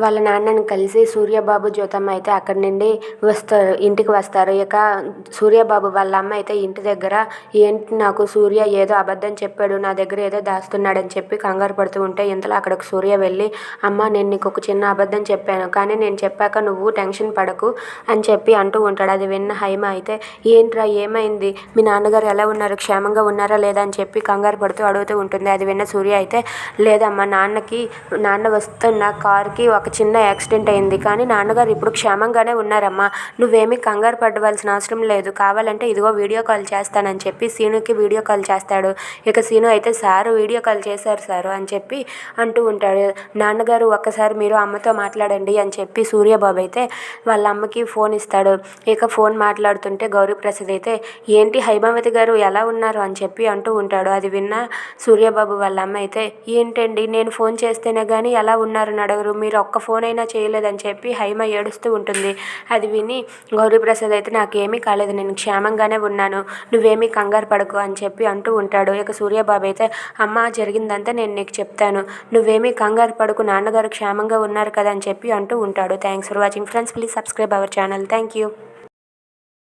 వాళ్ళ నాన్నని కలిసి సూర్యబాబు, జ్యోతమ్మ అయితే అక్కడి నుండి ఇంటికి వస్తారు. ఇక సూర్యబాబు వాళ్ళ అమ్మ అయితే ఇంటి దగ్గర ఏంటి నాకు సూర్య ఏదో అబద్ధం చెప్పాడు, నా దగ్గర ఏదో దాస్తున్నాడని చెప్పి కంగారు పడుతూ ఉంటే ఇంతలో అక్కడికి సూర్య వెళ్ళి అమ్మ నేను నీకు ఒక చిన్న అబద్ధం చెప్పాను, కానీ నేను చెప్పాక నువ్వు టెన్షన్ పడకు అని చెప్పి అంటూ ఉంటాడు. అది విన్న హైమ అయితే ఏంట్రా ఏమైంది, మీ నాన్నగారు ఎలా ఉన్నారు, క్షేమంగా ఉన్నారా లేదా అని చెప్పి కంగారు పడుతూ అడుగుతూ ఉంటుంది. అది విన్న సూర్య అయితే లేదమ్మా, నాన్న వస్తున్న కారుకి ఒక చిన్న యాక్సిడెంట్ అయింది, కానీ నాన్నగారు ఇప్పుడు క్షేమంగానే ఉన్నారమ్మా, నువ్వేమీ కంగారు పడవలసిన అవసరం లేదు, కావాలంటే ఇదిగో వీడియో కాల్ చేస్తానని చెప్పి సీనుకి వీడియో కాల్ చేస్తాడు. ఇక సీను అయితే సారు వీడియో కాల్ చేశారు సారు అని చెప్పి అంటూ ఉంటాడు. నాన్నగారు ఒక్కసారి మీరు అమ్మతో మాట్లాడండి అని చెప్పి సూర్యబాబు అయితే వాళ్ళ అమ్మకి ఫోన్ ఇస్తాడు. ఇక ఫోన్ మాట్లాడుతుంటే గౌరీప్రసాద్ అయితే ఏంటి హైమావతి గారు ఎలా ఉన్నారు అని చెప్పి అంటూ ఉంటాడు. అది విన్న సూర్యబాబు వాళ్ళ అమ్మ అయితే ఏంటండి నేను ఫోన్ చేస్తేనే కానీ ఎలా ఉన్నారని అడగరు, మీరు ఒక్క ఫోన్ అయినా చేయలేదని చెప్పి హైమ ఏడుస్తూ ఉంటుంది. అది విని గౌరీప్రసాద్ అయితే నాకేమీ కాలేదు, నేను క్షేమంగానే ఉన్నాను, నువ్వేమీ కంగారు పడకు అని చెప్పి అంటూ ఉంటాడు. ఇక సూర్యబాబు అయితే అమ్మ జరిగిందంతా నేను నీకు చెప్తాను, నువ్వేమీ కంగారు పడకు, నాన్నగారు క్షేమంగా ఉన్నారు కదా అని చెప్పి అంటూ ఉంటాడు. Thanks for watching friends, please subscribe our channel. Thank you.